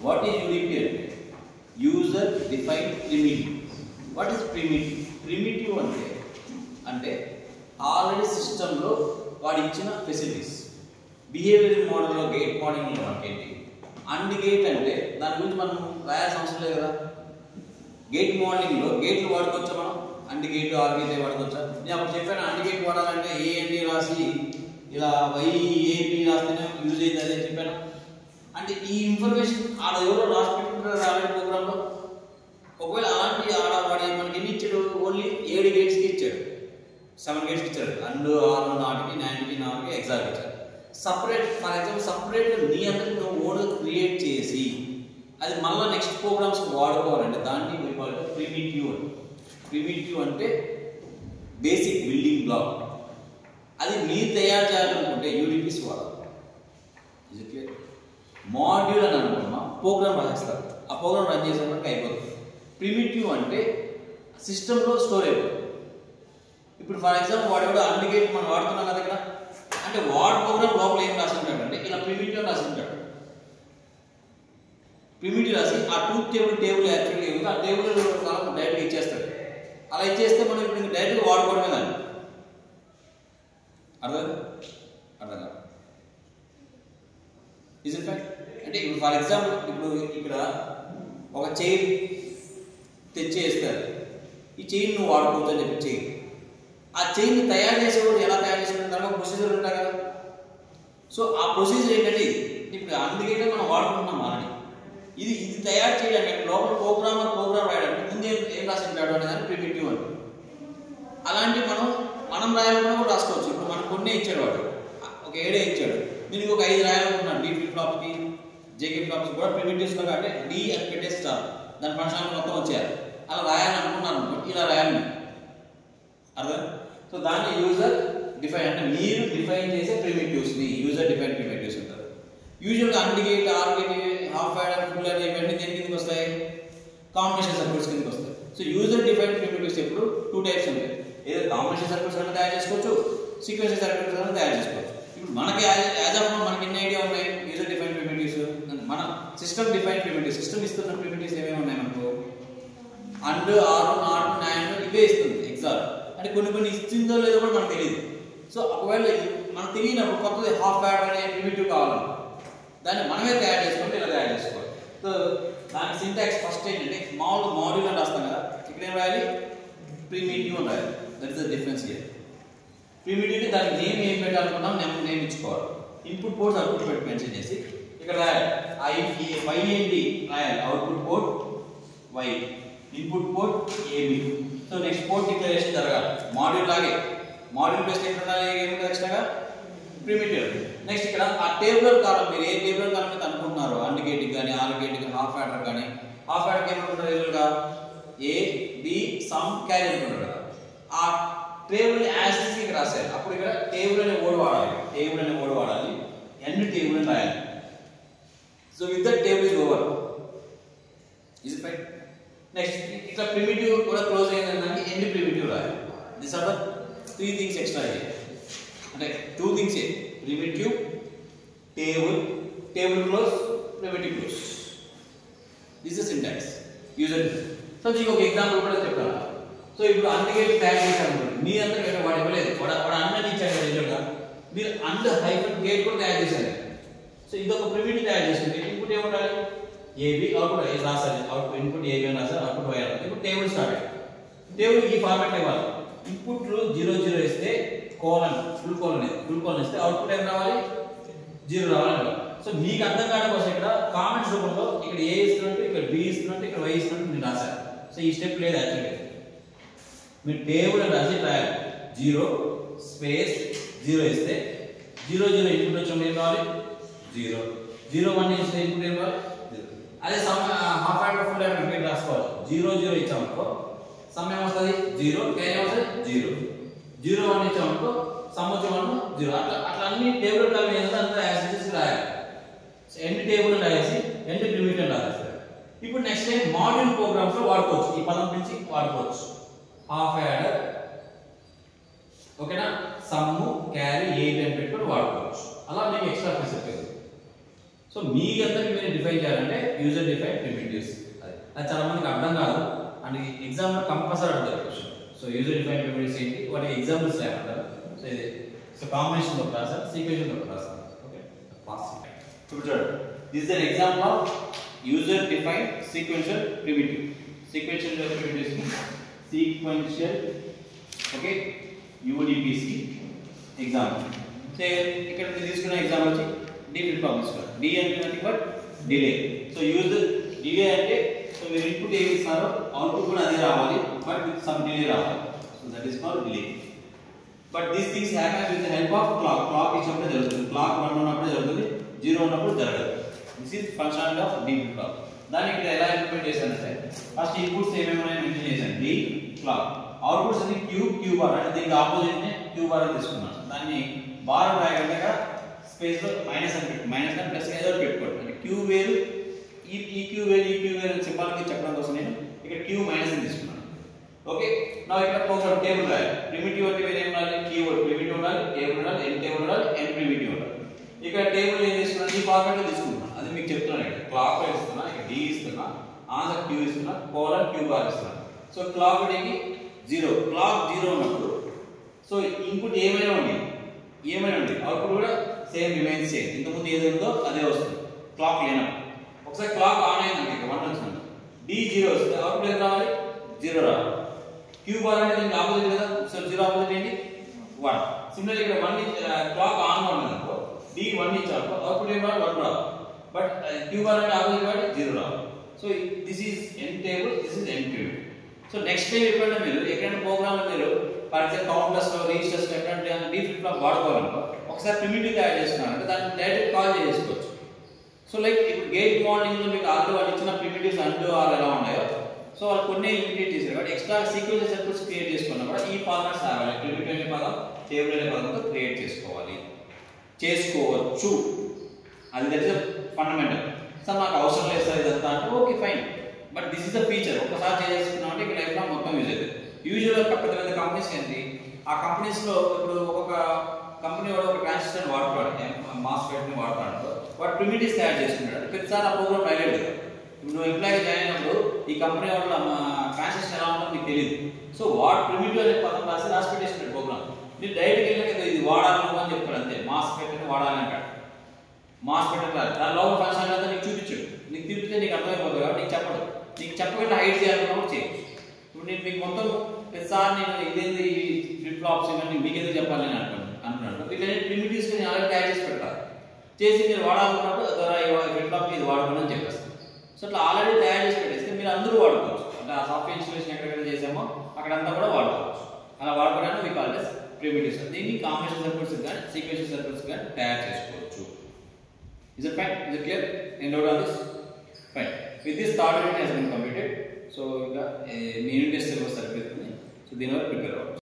What is UDP అంటే user defined primitive. What is primitive? Primitive అంటే already సిస్టంలో వాడు ఇచ్చిన ఫెసిలిటీస్. బిహేవియర్ మోడల్లో గేట్ మోడలింగ్లో మనకేంటి అండ్ గేట్ అంటే దాని గురించి మనం రాయాల్సిన అవసరం లేదు కదా. గేట్ మోడలింగ్లో గేట్లు వాడుకోవచ్చా మనం? అండ్ గేట్ ఆర్ గేట్ వాడుకోవచ్చా? నేను అప్పుడు చెప్పాను అండ్ గేట్ వాడాలంటే ఏఎన్డి రాసి ఇలా వైఏపి రాస్తేనే యూజ్ అయింది అదే చెప్పాను. అంటే ఈ ఇన్ఫర్మేషన్ ఆడ ఎవరో రాసి పెట్టుకుంటారు రాలే ప్రోగ్రాంలో. ఒకవేళ అలాంటి ఆడ వాడి మనకి ఎన్ని ఇచ్చాడు? ఓన్లీ 7 గేట్స్కి ఇచ్చాడు, 7 గేట్స్కి ఇచ్చాడు. అండ్ ఆర్ నాట్కి, నాట్కి, నాట్కి ఎగ్జాక్ట్ ఇచ్చాడు. సపరేట్ ఫర్ ఎగ్జాంపుల్ సపరేట్గా నీ అందరికి నువ్వు ఓడ్ క్రియేట్ చేసి అది మళ్ళీ నెక్స్ట్ ప్రోగ్రామ్స్ వాడుకోవాలంటే దాన్ని ప్రిమిటివ్. ప్రిమిటివ్ అంటే బేసిక్ బిల్డింగ్ బ్లాక్. అది మీరు తయారు చేయాలనుకుంటే యూడిపిస్ వాడాలి. ఇది క్లియర్. మాడ్యూల్ అని అనుకున్నా ప్రోగ్రామ్ రాసేస్తారు, ఆ ప్రోగ్రామ్ రన్ చేసేటప్పటికి అయిపోతుంది. ప్రిమిటివ్ అంటే సిస్టంలో స్టోర్ అయిపోతుంది. ఇప్పుడు ఫర్ ఎగ్జాంపుల్ వాడు కూడా అండ్ గేట్ మనం వాడుతున్నాం కదా ఇక్కడ, అంటే వాడు ప్రోగ్రామ్ లోపల ఏం రాసి ఉంటాడు అంటే ఇలా ప్రిమిటివ్ రాసి ఉంటాడు. ప్రిమిటివ్ రాసి ఆ ట్రూత్ టేబుల్ యాక్చువల్గా ఏముందో ఆ టేబుల్ డైరెక్ట్గా ఇచ్చేస్తాడు. అలా ఇచ్చేస్తే మనం ఇప్పుడు డైరెక్ట్గా వాడుకోవడమే దాన్ని. అర్థం కాదు. Is it fact? అంటే ఇప్పుడు ఫర్ ఎగ్జాంపుల్ ఇప్పుడు ఇక్కడ ఒక చైర్ తెచ్చేస్తారు, ఈ చైన్ నువ్వు వాడుకోవచ్చు అని చెప్పి చైన్. ఆ చైన్ తయారు చేసేవాడు ఎలా తయారు చేసేవాడు దానికి ప్రొసీజర్ ఉంటాయి కదా. సో ఆ ప్రొసీజర్ ఏంటంటే ఇప్పుడు అందుకే మనం వాడుకుంటున్నాం ఆల్రెడీ. ఇది తయారు చేయడానికి లోపల ప్రోగ్రామ్ రాయడానికి ముందు ఏం రాసి ఉంటాడు అనేది ప్రిమిటివ్ అంటే. అలాంటి మనం రాయాలన్నా కూడా రాసుకోవచ్చు. ఇప్పుడు మనకు కొన్ని ఇచ్చాడు వాడు, ఒక 7 ఇచ్చాడు, మీరు ఇంకొక 5 రాయాలనుకున్నాను. డి ఫ్లిప్ ఫ్లాప్స్కి, జేకే ఫ్లాప్స్కి కూడా ప్రిమిటివ్స్లో అంటే డి అని పెట్టేస్తారు, దాని ఫంక్షన్ మొత్తం వచ్చేయాలి. అలా రాయాలనుకున్నాను ఇలా రాయాలి. అర్థం? సో దాన్ని యూజర్ డిఫైన్ అంటే మీరు డిఫైన్ చేసే ప్రిమిటివ్స్ని యూజర్ డిఫైన్ ప్రిమిటివ్స్ ఉంటారు. యూజువల్గా AND gate, OR gate, half adder, full adder ఇవన్నీ దేని కిందకి వస్తాయి? కాంబినేషన్ సర్క్యూట్స్ కిందకి వస్తాయి. సో యూజర్ డిఫైన్ ప్రిమిటివ్స్ ఎప్పుడు 2 టైప్స్ ఉంటాయి. ఏదో కాంబినేషన్ సర్క్యూట్స్ అయినా తయారు చేసుకోవచ్చు, సీక్వెన్షియల్ సర్క్యూట్స్ అయినా తయారు చేసుకోవచ్చు. ఇప్పుడు మనకి యాజ్ ఆఫ్ మనకి ఎన్ని ఐడియా ఉన్నాయి యూజర్ డిఫైన్ ప్రిమిటివ్స్? మన సిస్టమ్ డిఫైన్ ప్రిమిటివ్స్, సిస్టమ్ ఇస్తున్న ప్రిమిటివ్స్ ఏమేమి ఉన్నాయి మనకు? అండ్, ఆర్, నాట్, నాండ్ ఇవే ఇస్తుంది ఎగ్జాక్ట్. అంటే కొన్ని ఇస్తుందో లేదో కూడా మనకు తెలియదు. సో ఒకవేళ మనకు తెలియనప్పుడు కొత్తది హాఫ్ యాడ్ అనే ప్రిమిటివ్ కావాలన్నా దాన్ని మనమే తయారు చేసుకుంటే ఇలా తయారు చేసుకోవాలి. సో దాని సింటాక్స్ ఫస్ట్ ఏంటంటే మామూలుగా మాడ్యూల్ అని రాస్తాం కదా, ఇక్కడ ఏం రాయాలి? ప్రిమిటివ్ అని రాయాలి. That is the difference here. Primitive దానికి నేమ్ ఏం పెట్టాలనుకున్నాం నేమ్ ఇచ్చుకోవాలి. ఇన్పుట్ పోర్ట్స్ అవుట్పుట్ పెట్టి మెన్షన్ చేసి ఇక్కడ రాయాలి. వై ఏంటి రాయాలి? Output port Y, input port A B. So next port declaration జరగాలి మాడ్యూల్ లాగే. మాడ్యూల్ ప్లేస్ ఏముంటుంది ఎక్స్ట్రాగా? ప్రిమిటివ్. నెక్స్ట్ ఇక్కడ ఆ టేబులర్ కాలం మీరు ఏ టేబులర్ కాలం మీద అనుకుంటున్నారో అండ్ గేట్కి కానీ, ఆర్ గేట్కి, హాఫ్ యాడర్ కానీ, హాఫ్ యాడర్కి ఏమనుకుంటారు ఎదురుగా? ఏ, బి, సమ్, క్యారీ అనుకుంటారు కదా. ఆ టేబుల్ యాసిడ్స్ ఇక్కడ రాశారు. అప్పుడు ఇక్కడ టేబుల్ అనే వర్డ్ వాడాలి, ఎండ్ టేబుల్ అని రాయాలి. So with that table is over. Is it right? Next ఇట్లా ప్రిమిటివ్ కూడా క్లోజ్ అయిందంటే ఎండ్ ప్రిమిటివ్ రాయాలి. This are the 3 things extra అయ్యాయి. అంటే 2 things primitive, table close, primitive close. This is syntax user. సో దీనికి ఒక ఎగ్జాంపుల్ కూడా చెప్తాను. సో ఇప్పుడు అండ్ గేట్ తయారు చేశాను, మీ అందరికీ వాడు ఇవ్వలేదు, వాడు అన్నది ఇచ్చాడు నిజంగా. మీరు అండ్ హైఫన్ గేట్ కూడా తయారు చేశారు. సో ఇది ఒక ప్రిమిటివ్ తయారు చేసింది. ఇన్పుట్ ఏముండాలి? ఏబి, అవుట్పుట్ రాసాలి. అవుట్పుట్ ఇన్పుట్ ఏబి అని రాసాలి, అవుట్పుట్ వేయాలి. ఇప్పుడు టేబుల్ స్టార్ట్ అయ్యింది. టేబుల్ ఈ ఫార్మాట్ ఇవ్వాలి. ఇన్పుట్లు 0 0 ఇస్తే కోలన్, ఫుల్ కోలన్ ఇస్తే అవుట్పుట్ ఏం రావాలి? 0 రావాలి. సో మీకు అర్థం కావడం కోసం ఇక్కడ కామెంట్స్ రూపంలో ఇక్కడ ఏ ఇస్తున్నట్టు, ఇక్కడ బి ఇస్తున్నట్టు, ఇక్కడ వై ఇస్తున్నట్టు మీరు రాశారు. సో ఈ స్టెప్ లేదు యాక్చువల్గా. మీరు టేబుల్ అని రాసి రాయాలి. 0 స్పేస్ 0 ఇస్తే 0 0 ఇన్పుట్ వచ్చినప్పుడు ఏం కావాలి? 0 0 1 ఇస్తే ఇన్పుట్ ఏం కావాలి? 0. అదే హాఫ్ యాడర్, ఫుల్ యాడర్ మీరు రాసుకోవాలి. 0 0 ఇచ్చామనుకో సమ్ ఏమొస్తుంది? 0, క్యారీ ఏమొస్తుంది? 0 0 1 ఇచ్చామనుకో సమ్ వచ్చి 1 0. అట్లా అన్ని టేబుల్ కాలం అంతా యాసిడ్స్ రాయాలి. సో ఎండ్ టేబుల్ రాసి ఎండ్ ప్రిమిటివ్ రాయాలి. ఇప్పుడు నెక్స్ట్ టైం మాడ్యూల్ ప్రోగ్రామ్స్ లో వాడుకోవచ్చు, ఈ పదం నుంచి వాడుకోవచ్చు. హాఫ్ యాడర్ ఓకేనా, సమ్, క్యారీ, ఏబి అని పెట్టుకొని వాడుకోవచ్చు. అలా మీకు ఎక్స్ట్రా ఫెసిలిటీ. సో మీ అందరికి మీరు డిఫైన్ చేయాలంటే యూజర్ డిఫైన్ ప్రిమిటివ్స్. అది చాలా మందికి అర్థం కాదు అండ్ ఎగ్జామ్లో కంపల్సరీ అడుగుతారు question. So user define primitives ఏంటి, వాటి ఎగ్జాంపుల్స్ ఏమంటారు. సో ఇది సో కాంబినేషన్లో రాసారు, సీక్వెన్షన్లో రాసారు. ఓకే ఇప్పుడు చూడండి, this is an example of user define sequential primitive. Sequential primitives sequential okay UDPC example. So ఇక్కడ మీరు తీసుకున్న ఎగ్జాంపుల్ వచ్చి డి ఫ్లిప్ ఫ్లాప్ తీసుకోవాలి. డి అంటే but delay. So user delay అంటే సో మీరు ఇన్పుట్ ఏమి ఇస్తారో అవుట్పుట్ కూడా అదే రావాలి, బట్ విత్ సమ్ డిలే రావాలి. So that is called delay. But these things happen with the help of clock. Clock ఇచ్చినప్పుడే జరుగుతుంది, క్లాక్ 1 ఉన్నప్పుడే జరుగుతుంది, 0 ఉన్నప్పుడు జరగదు. This is function of D flip flop. దాన్ని ఇక్కడ ఎలా ఇంప్లిమెంట్ చేశానంటే ఫస్ట్ ఇన్పుట్స్ ఏమేమి ఉన్నాయో మెన్షన్ చేశాను. D clock. అవుట్పుట్స్ అన్ని క్యూ బార్ అంటే దీనికి ఆపోజిట్ నే క్యూ బార్ అని తీసుకున్నాను. దాన్ని బార్ రాయగలగా స్పేస్ లో మైనస్ అని పెట్టి మైనస్ అని ప్లస్ ఏదో పెట్టుకోండి. అంటే క్యూ వేరు ఈ క్యూ వేరు ఈ క్యూ వేరు సింబాలిక్ చెప్పడం కోసం నేను ఇక్కడ క్యూ మైనస్ అని తీసుకున్నాను. ఓకే నా ఇక్కడ ప్రోగ్రామ్ టేబుల్ రాయాలి. ప్రిమిటివ్ అంటే వేరే ఏం ఉండాలి, కీవర్డ్ ప్రిమిటివ్ ఉండాలి, టేబుల్ ఉండాలి, ఎన్ టేబుల్ ఉండాలి, ఎన్ ప్రిమిటివ్ ఉండాలి. ఇక్కడ టేబుల్ ఏం తీసుకున్నాను, ఈ ఫార్మాట్ లో తీసుకున్నాను. అది మీకు చెప్తున్నాను. ఇక్కడ క్లాక్ లో ఇస్తున్నా, ఇక్కడ డి ఇస్తున్నా, ఆన్సర్ క్యూ ఇస్తున్నా, కోలన్ క్యూ బార్ ఇస్తున్నా. సో క్లాక్ డేకి 0, క్లాక్ 0 ఉన్నప్పుడు సో ఇన్పుట్ ఏమైనా ఉంది అవుట్పుట్ కూడా సేమ్ రిమైన్స్ సేమ్. ఇంతకుముందు ఏది ఉందో అదే వస్తుంది క్లాక్ లేనప్పుడు. ఒకసారి క్లాక్ ఆన్ అయిందండి, ఇక్కడ 1 వచ్చింది, డి 0 వస్తుంది, అవుట్పుట్ ఎంత రావాలి, 0 రావాలి. క్యూ బార్ అనేది ఆపోజిట్ కదా, సో 0 ఆపోజిట్ ఏంటి 1. సిమిలర్లీ ఇక్కడ 1 క్లాక్ ఆన్ గా ఉన్నది అనుకో, డి 1 ఇచ్చారు, అవుట్పుట్ ఏం రావాలి 1 రావాలి. బట్ క్యూ బార్ అంటే ఆపోజిట్ కాబట్టి 0 రావాలి. So this is N table, this is N table. So next time ఎప్పుడైనా మీరు ఎక్కడైనా ప్రోగ్రామ్ మీరు ఫర్ ఎగ్జాంపుల్ కౌంటర్స్ లో రిజిస్టర్స్ లో ఎక్కడైనా డి ఫ్లిప్ ఫ్లాప్ వాడుకోవాలనుకో ఒకసారి ప్రిమిటివ్ యాడ్ చేసుకున్నారంటే దాన్ని డైరెక్ట్ కాల్ చేసుకోవచ్చు. సో లైక్ ఇప్పుడు గేట్ మార్నింగ్ లో మీకు ఆల్రెడీ వాళ్ళు ఇచ్చిన ప్రిమిటివ్స్ అంటూ ఆర్ ఎలా ఉన్నాయో సో వాళ్ళు కొన్ని ఇమిటేట్ చేశారు కాబట్టి ఎక్స్ట్రా సీక్వెన్స్ సర్క్యూట్స్ క్రియేట్ చేసుకున్నా కూడా ఈ ఫార్మాట్స్ రావాలి. ప్రిమిటివ్ అనే పదం టేబుల్ అనే పదంతో క్రియేట్ చేసుకోవచ్చు. అది దట్ ఇస్ ఫండమెంటల్. సార్ నాకు అవసరం లేదు సార్ ఇదంతా అంటే okay fine, but this is the feature. ఒకసారి చేసుకున్నాం అంటే ఇక లైఫ్ లో మొత్తం యూజ్ అవుతుంది. యూజువల్గా పెద్ద పెద్ద కంపెనీస్ ఏంటి, ఆ కంపెనీస్ లో ఇప్పుడు ఒక కంపెనీ వాడు ఒక ట్రాన్సిస్టర్ వాడుతాడు, మాస్ఫెట్ ని వాడుతాడు, వాడు ప్రిమిటివ్స్ తయారు చేసుకుంటాడు. ప్రతిసారి ఆ ప్రోగ్రామ్ రాయలేదు కదా. ఇప్పుడు నువ్వు ఎంప్లాయీ జాయిన్ అయినప్పుడు ఈ కంపెనీ వాళ్ళ ట్రాన్సిస్టర్ ఎలా ఉంటుందో నీకు తెలియదు. సో వాడు ప్రిమిటివ్ అనే పదం రాసి పెట్టేసుకుంటాడు ప్రోగ్రామ్. మీరు డైరెక్ట్గా వెళ్ళక ఇది వాడాలి అని చెప్తాడు అంతే, మాస్ఫెట్ ని వాడాలి అంటాడు. మాస్ఫెట్ రాదు, దాని లోపల ఫంక్షన్ అంతా నీకు చూపించాడు, నీకు చూపిస్తే నీకు అర్థమైపోతుంది కాబట్టి నీకు చెప్పడు. నీకు చెప్పకుండా హైడ్ చేయాలన్నా చేయొచ్చు. ఇప్పుడు నేను మీకు మొత్తం ప్రతిసారి నేను ఇదేంది ఫ్లిప్ ఫ్లాప్స్ ఇవన్నీ మీకు ఎందుకు చెప్పాలి అని అంటున్నాను. వీళ్ళని ప్రిమిటివ్స్ నేను అలాగే తయారు చేసి పెడతాను, చేసి మీరు వాడాలన్నప్పుడు ఫ్లిప్ ఫ్లాప్ ఇది వాడుకోండి అని చెప్పేస్తాను. సో అట్లా ఆల్రెడీ తయారు చేసి పెట్టేస్తే మీరు అందరూ వాడుకోవచ్చు. అంటే ఆ సాఫ్ట్వేర్ ఇన్స్టాలేషన్ ఎక్కడెక్కడ చేసామో అక్కడంతా కూడా వాడుకోవచ్చు. అలా వాడుకోవడానికి మీకు ఆల్రెడీ ప్రిమిటివ్స్ దీన్ని కాంబినేషన్ సర్క్యూట్స్ కానీ సీక్వెన్షియల్ సర్క్యూట్స్ కానీ తయారు చేసుకోవచ్చు. Is it fine? Is it clear? End out on this? Fine. With this third unit has been completed. So, the unit test was service. So, they never prepare out.